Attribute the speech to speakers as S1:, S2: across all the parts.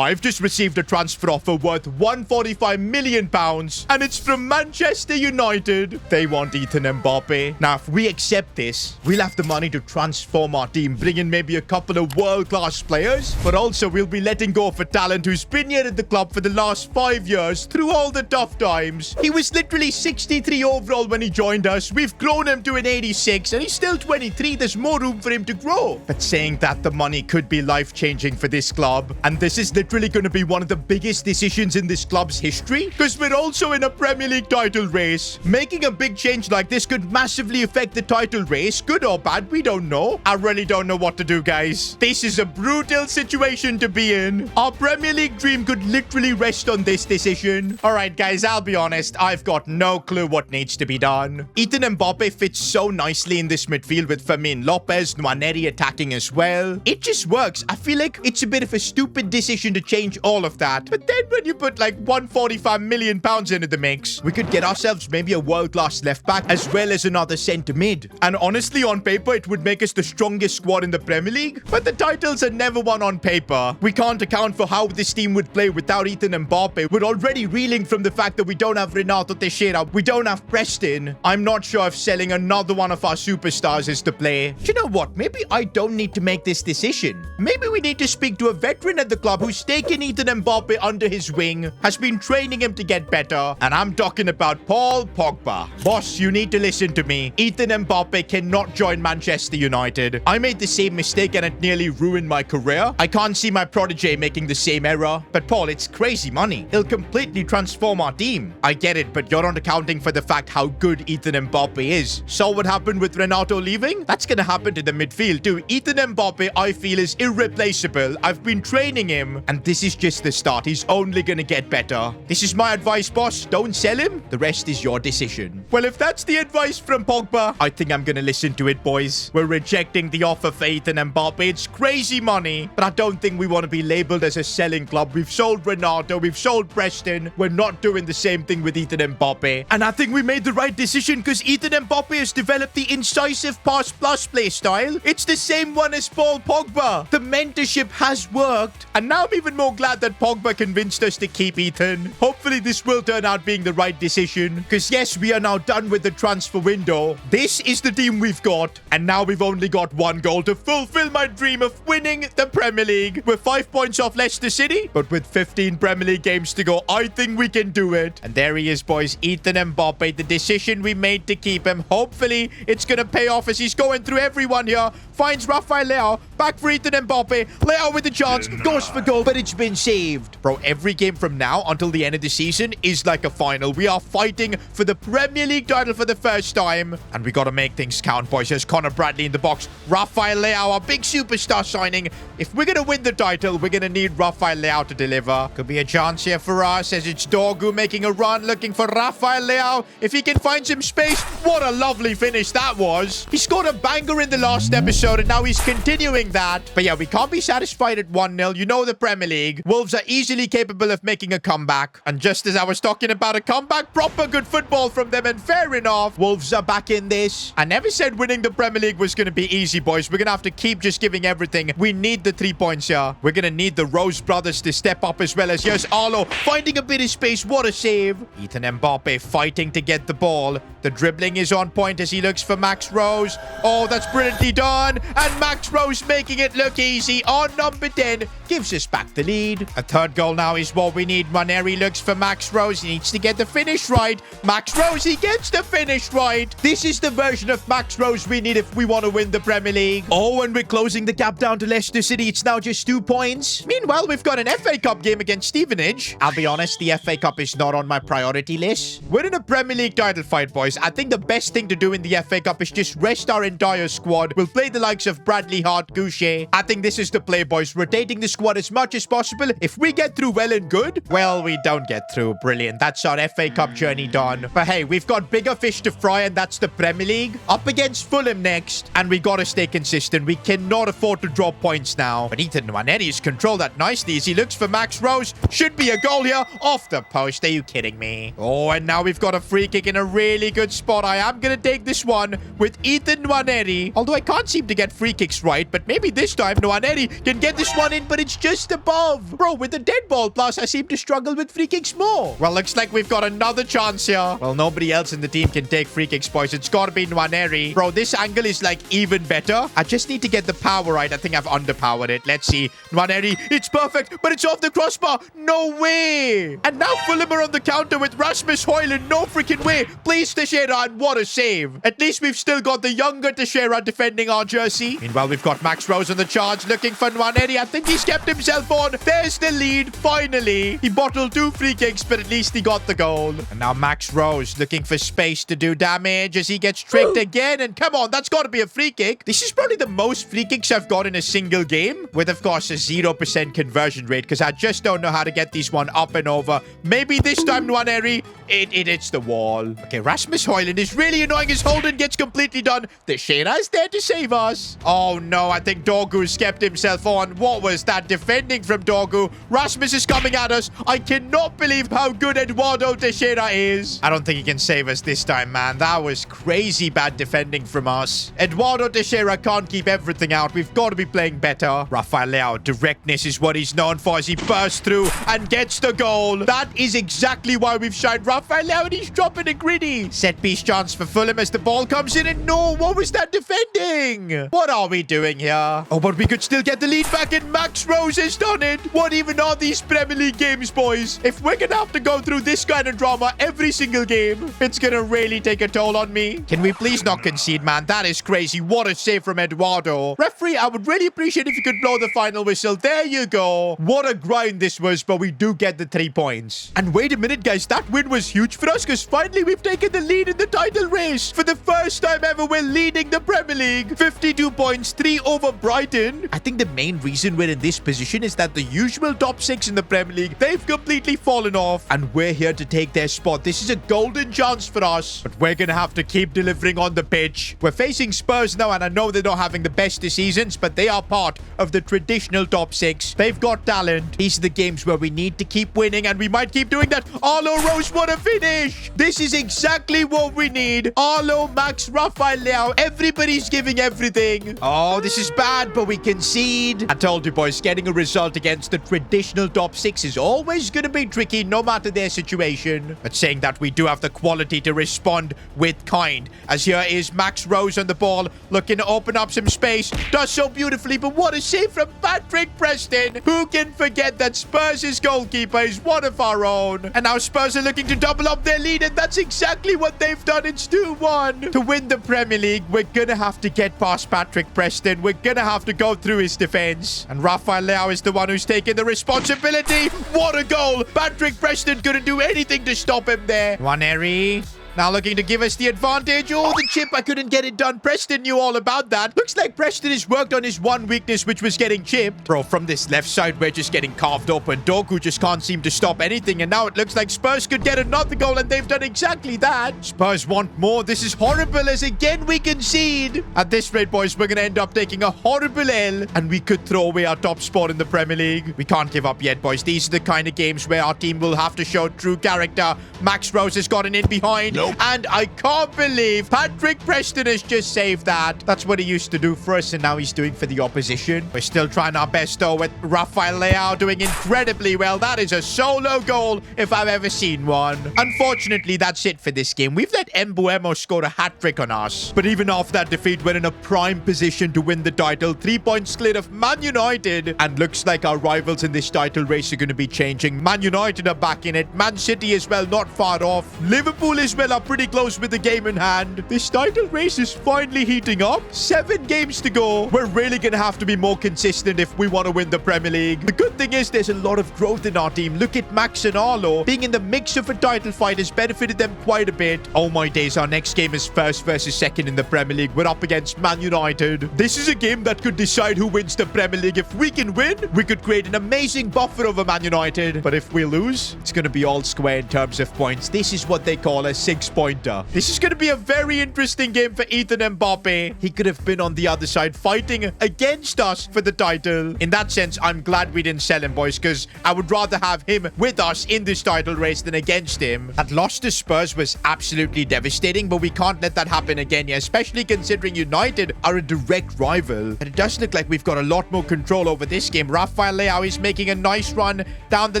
S1: I've just received a transfer offer worth £145 million, and it's from Manchester United. They want Ethan Mbappe. Now, if we accept this, we'll have the money to transform our team, bring in maybe a couple of world-class players, but also we'll be letting go of a talent who's been here at the club for the last 5 years through all the tough times. He was literally 63 overall when he joined us. We've grown him to an 86, and he's still 23. There's more room for him to grow. But saying that, the money could be life-changing for this club, and this is literally going to be one of the biggest decisions in this club's history, because we're also in a Premier League title race. Making a big change like this could massively affect the title race. Good or bad, we don't know. I really don't know what to do, guys. This is a brutal situation to be in. Our Premier League dream could literally rest on this decision. All right, guys, I'll be honest. I've got no clue what needs to be done. Ethan Mbappe fits so nicely in this midfield with Fermin Lopez, Nwaneri attacking as well. It just works. I feel like it's a bit of a stupid decision to change all of that. But then when you put like £145 million into the mix, we could get ourselves maybe a world-class left-back as well as another centre-mid. And honestly, on paper, it would make us the strongest squad in the Premier League. But the titles are never won on paper. We can't account for how this team would play without Ethan Mbappe. We're already reeling from the fact that we don't have Renato Teixeira. We don't have Preston. I'm not sure if selling another one of our superstars is the play. Do you know what? Maybe I don't need to make this decision. Maybe we need to speak to a veteran at the club who's taken Ethan Mbappe under his wing, has been training him to get better, and I'm talking about Paul Pogba. Boss, you need to listen to me. Ethan Mbappe cannot join Manchester United. I made the same mistake and it nearly ruined my career. I can't see my protege making the same error. But Paul, it's crazy money. He'll completely transform our team. I get it, but you're not accounting for the fact how good Ethan Mbappe is. Saw what happened with Renato leaving? That's gonna happen to the midfield too. Ethan Mbappe, I feel, is irreplaceable. I've been training him, and this is just the start. He's only gonna get better. This is my advice, boss. Don't sell him. The rest is your decision. Well, if that's the advice from Pogba, I think I'm gonna listen to it, boys. We're rejecting the offer for Ethan Mbappe. It's crazy money, but I don't think we want to be labeled as a selling club. We've sold Renato, we've sold Preston. We're not doing the same thing with Ethan Mbappe. And I think we made the right decision because Ethan Mbappe has developed the incisive pass plus play style. It's the same one as Paul Pogba. The mentorship has worked. And now I'm even more glad that Pogba convinced us to keep Ethan. Hopefully this will turn out being the right decision. Because yes, we are now done with the transfer window. This is the team we've got. And now we've only got one goal to fulfill my dream of winning the Premier League. We're 5 points off Leicester City, but with 15 Premier League games to go, I think we can do it. And there he is, boys. Ethan Mbappe, the decision we made to keep him. Hopefully it's going to pay off as he's going through everyone here. Finds Rafael Leao. Back for Ethan Mbappe. Leao with the chance. Goes for goal, but it's been saved. Bro, every game from now until the end of the season is like a final. We are fighting for the Premier League title for the first time. And we got to make things count, boys. There's Connor Bradley in the box. Rafael Leao, our big superstar signing. If we're going to win the title, we're going to need Rafael Leao to deliver. Could be a chance here for us as it's Dorgu making a run, looking for Rafael Leao. If he can find some space, what a lovely finish that was. He scored a banger in the last episode, and now he's continuing that. But yeah, we can't be satisfied at 1-0. You know the Premier League. Wolves are easily capable of making a comeback. And just as I was talking about a comeback, proper good football from them, and fair enough. Wolves are back in this. I never said winning the Premier League was going to be easy, boys. We're going to have to keep just giving everything. We need the 3 points here. We're going to need the Rose brothers to step up as well as yes, Arlo finding a bit of space. What a save. Ethan Mbappe fighting to get the ball. The dribbling is on point as he looks for Max Rose. Oh, that's brilliantly done. And Max Rose making it look easy on number 10. Gives us back the lead. A third goal now is what we need. Nwaneri looks for Max Rose. He needs to get the finish right. Max Rose, he gets the finish right. This is the version of Max Rose we need if we want to win the Premier League. Oh, and we're closing the gap down to Leicester City. It's now just 2 points. Meanwhile, we've got an FA Cup game against Stevenage. I'll be honest, the FA Cup is not on my priority list. We're in a Premier League title fight, boys. I think the best thing to do in the FA Cup is just rest our entire squad. We'll play the likes of Bradley, Hart, Goucher. I think this is the play, boys. Rotating the squad as much as possible. If we get through well and good, well, we don't get through. Brilliant. That's our FA Cup journey done. But hey, we've got bigger fish to fry, and that's the Premier League. Up against Fulham next. And we gotta stay consistent. We cannot afford to drop points now. But Ethan Nwaneri has controlled that nicely as he looks for Max Rose. Should be a goal here. Off the post. Are you kidding me? Oh, and now we've got a free kick in a really good spot. I am gonna take this one with Ethan Nwaneri. Although I can't see to get free kicks right, but maybe this time Nwaneri can get this one in, but it's just above. Bro, with the dead ball plus, I seem to struggle with free kicks more. Well, looks like we've got another chance here. Well, nobody else in the team can take free kicks, boys. It's got to be Nwaneri. Bro, this angle is like even better. I just need to get the power right. I think I've underpowered it. Let's see. Nwaneri, it's perfect, but it's off the crossbar. No way. And now Fulham are on the counter with Rasmus Højlund. No freaking way. Please, Teixeira, and what a save. At least we've still got the younger Teixeira defending our jersey. Meanwhile, we've got Max Rose on the charge looking for Nwaneri. I think he's kept himself on. There's the lead. Finally. He bottled 2 free kicks, but at least he got the goal. And now Max Rose looking for space to do damage as he gets tricked again. And come on, that's got to be a free kick. This is probably the most free kicks I've got in a single game, with, of course, a 0% conversion rate, because I just don't know how to get these one up and over. Maybe this time, Nwaneri, it hits the wall. Okay, Rasmus Højlund is really annoying as Holden gets completely done. Teixeira is there to save us. Oh, no, I think Dorgu's kept himself on. What was that defending from Dorgu? Rasmus is coming at us. I cannot believe how good Eduardo Teixeira is. I don't think he can save us this time, man. That was crazy bad defending from us. Eduardo Teixeira can't keep everything out. We've got to be playing better. Rafael Leao, directness is what he's known for as he bursts through and gets the goal. That is exactly why we've shined Rafael Leao, and he's dropping a gritty. Set piece chance for Fulham as the ball comes in, and no, what was that defending? What are we doing here? Oh, but we could still get the lead back, and Max Rose has done it. What even are these Premier League games, boys? If we're gonna have to go through this kind of drama every single game, it's gonna really take a toll on me. Can we please not concede, man? That is crazy. What a save from Eduardo. Referee, I would really appreciate if you could blow the final whistle. There you go. What a grind this was, but we do get the 3 points. And wait a minute, guys. That win was huge for us, because finally we've taken the lead in the title race. For the first time ever, we're leading the Premier League. 52 points, 3 over Brighton. I think the main reason we're in this position is that the usual top 6 in the Premier League, they've completely fallen off, and we're here to take their spot. This is a golden chance for us, but we're gonna have to keep delivering on the pitch. We're facing Spurs now, and I know they're not having the best of seasons, but they are part of the traditional top 6. They've got talent. These are the games where we need to keep winning, and we might keep doing that. Arlo Rose, what a finish! This is exactly what we need. Arlo, Max, Rafael Leao, everybody's giving everything. Oh, this is bad, but we concede. I told you, boys, getting a result against the traditional top 6 is always going to be tricky, no matter their situation. But saying that, we do have the quality to respond with kind, as here is Max Rose on the ball, looking to open up some space. Does so beautifully, but what a save from Patrick Preston. Who can forget that Spurs' goalkeeper is one of our own? And now Spurs are looking to double up their lead, and that's exactly what they've done. It's 2-1. To win the Premier League, we're gonna have to get past Patrick Preston. We're gonna have to go through his defense. And Rafael Leao is the one who's taking the responsibility. What a goal! Patrick Preston couldn't do anything to stop him there. Nwaneri now looking to give us the advantage. Oh, the chip. I couldn't get it done. Preston knew all about that. Looks like Preston has worked on his one weakness, which was getting chipped. Bro, from this left side, we're just getting carved open. Doku just can't seem to stop anything. And now it looks like Spurs could get another goal, and they've done exactly that. Spurs want more. This is horrible, as again we concede. At this rate, boys, we're going to end up taking a horrible L, and we could throw away our top spot in the Premier League. We can't give up yet, boys. These are the kind of games where our team will have to show true character. Max Rose has gotten in behind. Nope. And I can't believe Patrick Preston has just saved that. That's what he used to do for us, and now he's doing for the opposition. We're still trying our best, though, with Rafael Leao doing incredibly well. That is a solo goal if I've ever seen one. Unfortunately, that's it for this game. We've let Mbuemo score a hat-trick on us. But even after that defeat, we're in a prime position to win the title. 3 points clear of Man United. And looks like our rivals in this title race are going to be changing. Man United are back in it. Man City as well, not far off. Liverpool as well are pretty close with the game in hand. This title race is finally heating up. 7 games to go. We're really going to have to be more consistent if we want to win the Premier League. The good thing is there's a lot of growth in our team. Look at Max and Arlo. Being in the mix of a title fight has benefited them quite a bit. Oh my days, our next game is first versus second in the Premier League. We're up against Man United. This is a game that could decide who wins the Premier League. If we can win, we could create an amazing buffer over Man United. But if we lose, it's going to be all square in terms of points. This is what they call a significant 6-pointer. This is going to be a very interesting game for Ethan Mbappe. He could have been on the other side fighting against us for the title. In that sense, I'm glad we didn't sell him, boys, because I would rather have him with us in this title race than against him. That loss to Spurs was absolutely devastating, but we can't let that happen again, yeah, especially considering United are a direct rival. But it does look like we've got a lot more control over this game. Rafael Leao is making a nice run down the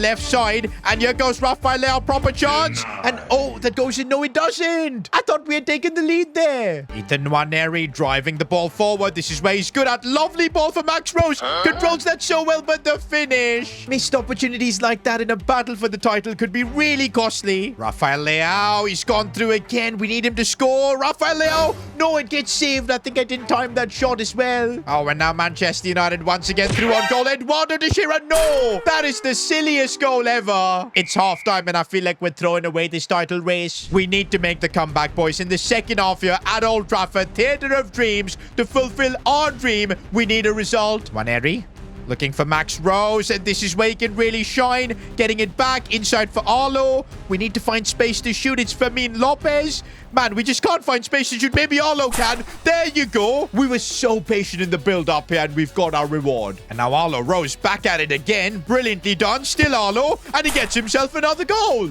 S1: left side, and here goes Rafael Leao, proper chance, and oh, that goes in. No, it doesn't. I thought we had taken the lead there. Ethan Nwaneri driving the ball forward. This is where he's good at. Lovely ball for Max Rose. Controls that so well, but the finish. Missed opportunities like that in a battle for the title could be really costly. Rafael Leao, he's gone through again. We need him to score. Rafael Leao. No, it gets saved. I think I didn't time that shot as well. Oh, and now Manchester United once again through on goal. Eduardo Teixeira. No, that is the silliest goal ever. It's halftime, and I feel like we're throwing away this title race. We need to make the comeback, boys. In the second half here at Old Trafford, Theatre of Dreams, to fulfill our dream, we need a result. Nwaneri looking for Max Rose, and this is where he can really shine. Getting it back inside for Arlo. We need to find space to shoot. It's Fermin Lopez. Man, we just can't find space to shoot. Maybe Arlo can. There you go. We were so patient in the build-up here, and we've got our reward. And now Arlo Rose back at it again. Brilliantly done. Still Arlo, and he gets himself another goal.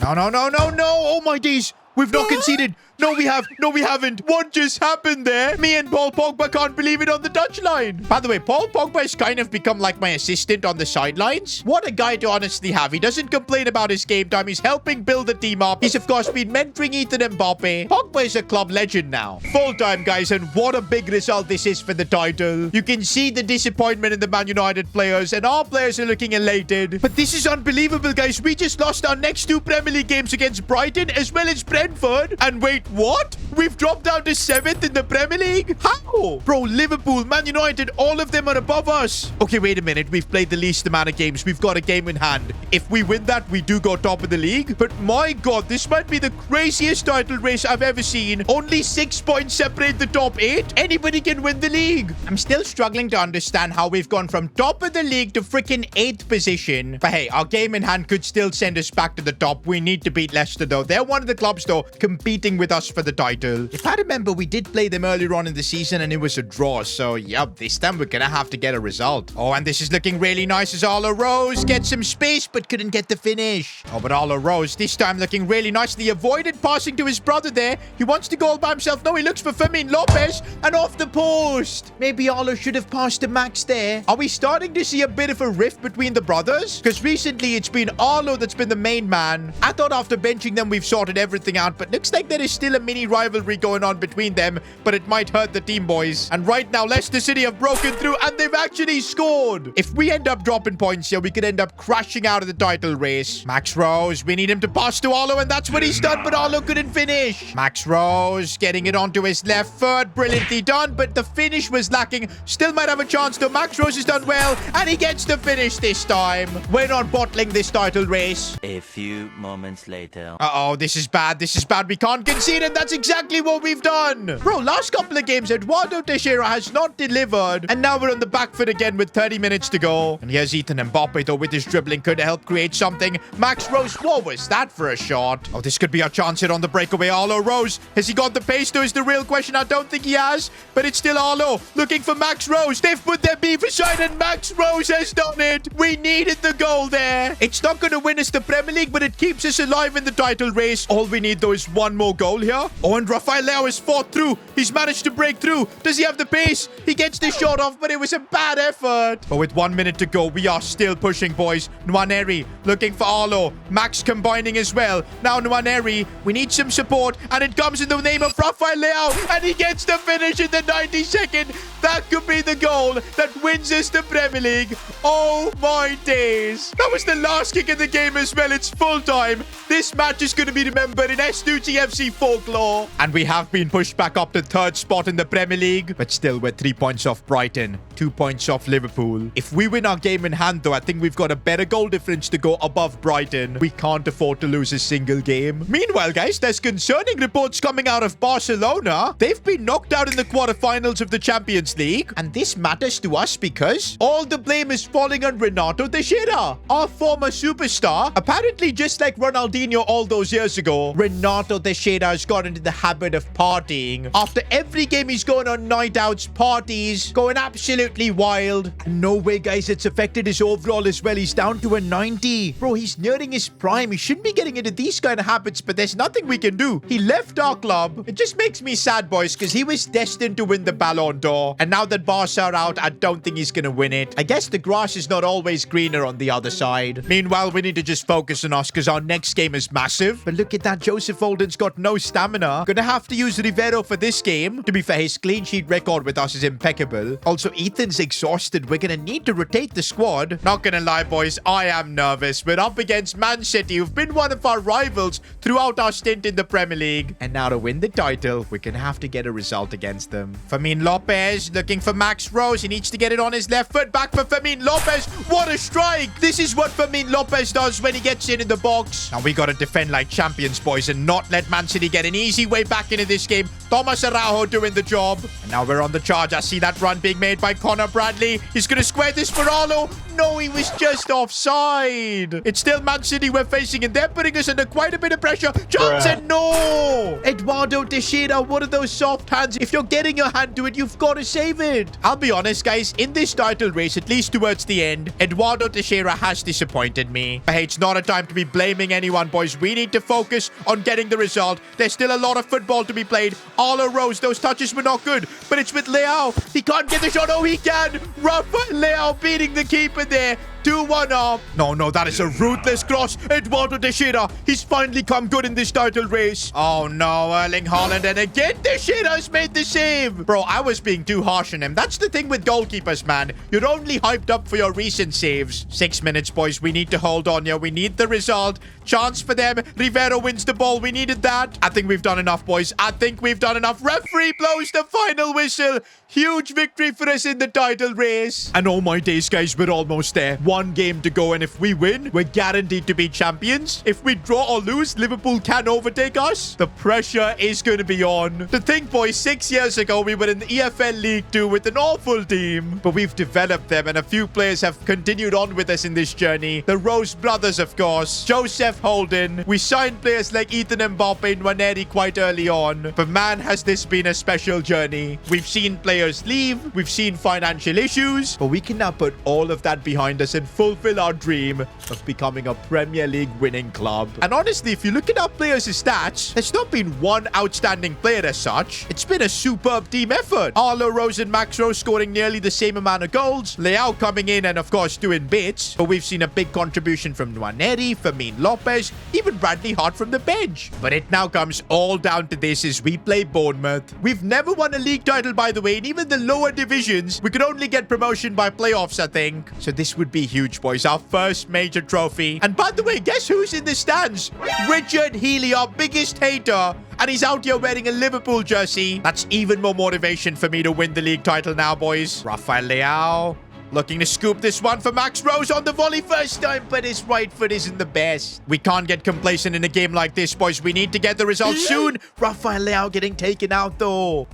S1: No, no, no, no, no. Oh, my days. We've not conceded. No, we have. No, we haven't. What just happened there? Me and Paul Pogba can't believe it on the touchline. By the way, Paul Pogba has kind of become like my assistant on the sidelines. What a guy to honestly have. He doesn't complain about his game time. He's helping build the team up. He's, of course, been mentoring Ethan Mbappe. Pogba is a club legend now. Full time, guys, and what a big result this is for the title. You can see the disappointment in the Man United players, and our players are looking elated. But this is unbelievable, guys. We just lost our next 2 Premier League games against Brighton as well as Brentford. And wait, what? We've dropped down to 7th in the Premier League? How? Bro, Liverpool, Man United, all of them are above us. Okay, wait a minute. We've played the least amount of games. We've got a game in hand. If we win that, we do go top of the league. But my God, this might be the craziest title race I've ever seen. Only 6 points separate the top 8. Anybody can win the league. I'm still struggling to understand how we've gone from top of the league to freaking 8th position. But hey, our game in hand could still send us back to the top. We need to beat Leicester, though. They're one of the clubs, though, competing with us for the title. If I remember, we did play them earlier on in the season and it was a draw. So, yep, this time we're gonna have to get a result. Oh, and this is looking really nice as Arlo Rose gets some space but couldn't get the finish. Oh, but Arlo Rose this time looking really nicely. Avoided passing to his brother there. He wants to go all by himself. No, he looks for Fermin Lopez and off the post. Maybe Arlo should have passed to Max there. Are we starting to see a bit of a rift between the brothers? Because recently it's been Arlo that's been the main man. I thought after benching them we've sorted everything out, but looks like there is still a mini rivalry going on between them, but it might hurt the team, boys. And right now, Leicester City have broken through, and they've actually scored. If we end up dropping points here, we could end up crashing out of the title race. Max Rose, we need him to pass to Arlo, and that's what he's done, but Arlo couldn't finish. Max Rose getting it onto his left foot. Brilliantly done, but the finish was lacking. Still might have a chance, though. Max Rose has done well, and he gets the finish this time. We're not bottling this title race.
S2: A few moments later.
S1: Uh-oh, this is bad. This is bad. We can't concede, and that's exactly what we've done. Bro, last couple of games, Eduardo Teixeira has not delivered, and now we're on the back foot again with 30 minutes to go. And here's Ethan Mbappe, though, with his dribbling could help create something. Max Rose, what was that for a shot? Oh, this could be our chance here on the breakaway. Arlo Rose, has he got the pace, though, is the real question. I don't think he has, but it's still Arlo looking for Max Rose. They've put their beef aside, and Max Rose has done it. We needed the goal there. It's not going to win us the Premier League, but it keeps us alive in the title race. All we need, though, is one more goal here. Oh, and Rafael Leao has fought through. He's managed to break through. Does he have the pace? He gets the shot off, but it was a bad effort. But with 1 minute to go, we are still pushing, boys. Nwaneri looking for Arlo. Max combining as well. Now Nwaneri, we need some support, and it comes in the name of Rafael Leao, and he gets the finish in the 92nd. That could be the goal that wins us the Premier League. Oh my days. That was the last kick in the game as well. It's full time. This match is going to be remembered in S2TFC folklore. And we have been pushed back up to 3rd spot in the Premier League. But still, we're 3 points off Brighton, 2 points off Liverpool. If we win our game in hand, though, I think we've got a better goal difference to go above Brighton. We can't afford to lose a single game. Meanwhile, guys, there's concerning reports coming out of Barcelona. They've been knocked out in the quarterfinals of the Champions League. And this matters to us because all the blame is falling on Renato Teixeira. Our former superstar. Apparently, just like Ronaldinho all those years ago, Renato Teixeira has got into the habit of partying. After every game, he's going on night outs, parties, going absolutely wild. And no way, guys, it's affected his overall as well. He's down to a 90. Bro, he's nearing his prime. He shouldn't be getting into these kind of habits, but there's nothing we can do. He left our club. It just makes me sad, boys, because he was destined to win the Ballon d'Or. And now that Barca are out, I don't think he's going to win it. I guess the grass is not always greener on the other side. Meanwhile, we need to just focus on us because our next game is massive. But look at that. Joseph Holden's got no stamina. Gonna have to use Rivero for this game. To be fair, his clean sheet record with us is impeccable. Also, Ethan's exhausted. We're gonna need to rotate the squad. Not gonna lie, boys, I am nervous. We're up against Man City, who've been one of our rivals throughout our stint in the Premier League. And now to win the title, we're gonna have to get a result against them. Fermin Lopez looking for Max Rose. He needs to get it on his left foot. Back for Fermin Lopez. What a strike! This is what Fermin Lopez does when he gets in the box. Now we gotta defend like champions, boys, and not let Man City get an easy way back into this game. Thomas Araujo doing the job. And now we're on the charge. I see that run being made by Connor Bradley. He's gonna square this for Arlo. No, he was just offside. It's still Man City we're facing, and they're putting us under quite a bit of pressure. Johnson, no! Eduardo Teixeira, one of those soft hands. If you're getting your hand to it, you've got to save it. I'll be honest, guys. In this title race, at least towards the end, Eduardo Teixeira has disappointed me. But hey, it's not a time to be blaming anyone, boys. We need to focus on getting the result. There's still a lot of football to be played. Arlo Rose, those touches were not good, but it's with Leao. He can't get the shot. Oh, he can. Rafael Leao beating the keeper there. 2-1 up. No, that is a ruthless cross. Eduardo Teixeira, he's finally come good in this title race. Oh no, Erling Haaland, and again Teixeira has made the save. Bro, I was being too harsh on him. That's the thing with goalkeepers, man. You're only hyped up for your recent saves. 6 minutes, boys. We need to hold on here. We need the result. Chance for them. Rivero wins the ball. We needed that. I think we've done enough, boys. I think we've done enough. Referee blows the final whistle. Huge victory for us in the title race. And oh my days, guys, we're almost there. One game to go, and if we win, we're guaranteed to be champions. If we draw or lose, Liverpool can overtake us. The pressure is going to be on. To think, boys, 6 years ago, we were in the EFL League 2 with an awful team, but we've developed them, and a few players have continued on with us in this journey. The Rose brothers, of course. Joseph Holden. We signed players like Ethan Mbappe and Waneri quite early on, but man, has this been a special journey. We've seen players leave, we've seen financial issues, but we can now put all of that behind us and fulfill our dream of becoming a Premier League winning club. And honestly, if you look at our players' stats, there's not been one outstanding player as such. It's been a superb team effort. Arlo Rose and Max Rose scoring nearly the same amount of goals. Leao coming in and, of course, doing bits. But we've seen a big contribution from Nwaneri, Fermin Lopez, even Bradley Hart from the bench. But it now comes all down to this as we play Bournemouth. We've never won a league title, by the way, and even the lower divisions, we could only get promotion by playoffs, I think. So this would be huge, boys. Our first major trophy. And by the way, guess who's in the stands? Richard Healy, our biggest hater. And he's out here wearing a Liverpool jersey. That's even more motivation for me to win the league title now, boys. Rafael Leao looking to scoop this one for Max Rose on the volley first time, but his right foot isn't the best. We can't get complacent in a game like this, boys. We need to get the result soon. Rafael Leao getting taken out, though.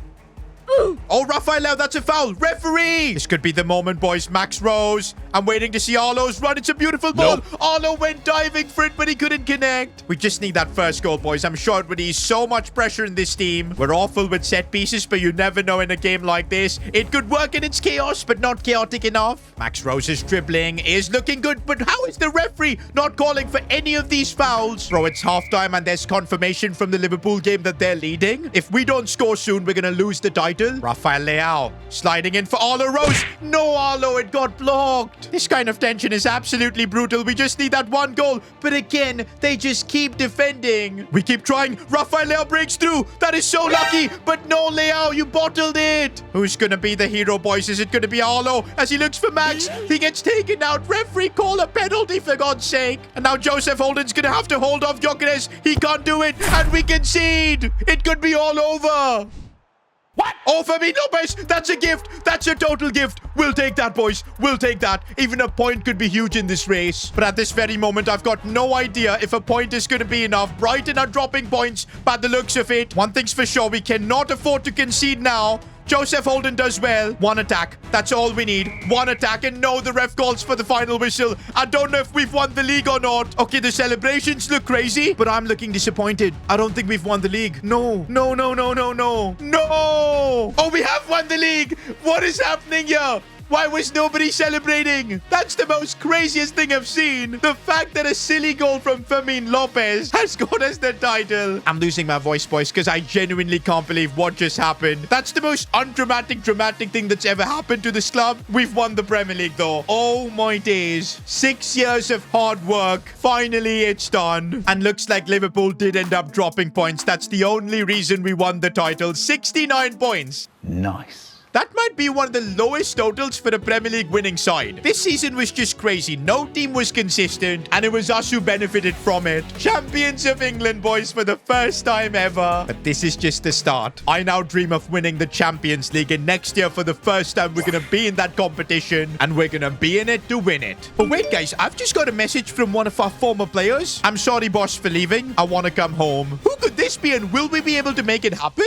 S1: Oh, Rafael Leao, that's a foul. Referee! This could be the moment, boys. Max Rose. I'm waiting to see Arlo's run. It's a beautiful ball. Nope. Arlo went diving for it, but he couldn't connect. We just need that first goal, boys. I'm sure it would ease so much pressure in this team. We're awful with set pieces, but you never know in a game like this. It could work in its chaos, but not chaotic enough. Max Rose's dribbling is looking good, but how is the referee not calling for any of these fouls? Bro, it's halftime, and there's confirmation from the Liverpool game that they're leading. If we don't score soon, we're going to lose the title. Rafael Leao sliding in for Arlo Rose. No, Arlo, it got blocked. This kind of tension is absolutely brutal. We just need that one goal. But again, they just keep defending. We keep trying. Rafael Leao breaks through. That is so lucky. But no, Leao, you bottled it. Who's going to be the hero, boys? Is it going to be Arlo as he looks for Max? He gets taken out. Referee, call a penalty for God's sake. And now Joseph Holden's going to have to hold off Gyökeres. He can't do it. And we concede. It could be all over. What? Oh, Fermin Lopez, that's a gift. That's a total gift. We'll take that, boys. We'll take that. Even a point could be huge in this race. But at this very moment, I've got no idea if a point is going to be enough. Brighton are dropping points by the looks of it. One thing's for sure, we cannot afford to concede now. Joseph Holden does well. One attack. That's all we need. One attack. And no, the ref calls for the final whistle. I don't know if we've won the league or not. Okay, the celebrations look crazy, but I'm looking disappointed. I don't think we've won the league. No. No, no, no, no, no. No! Oh, we have won the league. What is happening here? Why was nobody celebrating? That's the most craziest thing I've seen. The fact that a silly goal from Fermin Lopez has got us the title. I'm losing my voice, boys, because I genuinely can't believe what just happened. That's the most undramatic, dramatic thing that's ever happened to this club. We've won the Premier League, though. Oh, my days. 6 years of hard work. Finally, it's done. And looks like Liverpool did end up dropping points. That's the only reason we won the title. 69 points.
S3: Nice.
S1: That might be one of the lowest totals for the Premier League winning side. This season was just crazy. No team was consistent, and it was us who benefited from it. Champions of England, boys, for the first time ever. But this is just the start. I now dream of winning the Champions League, and next year, for the first time, we're going to be in that competition, and we're going to be in it to win it. But wait, guys, I've just got a message from one of our former players. I'm sorry, boss, for leaving. I want to come home. Who could this be, and will we be able to make it happen?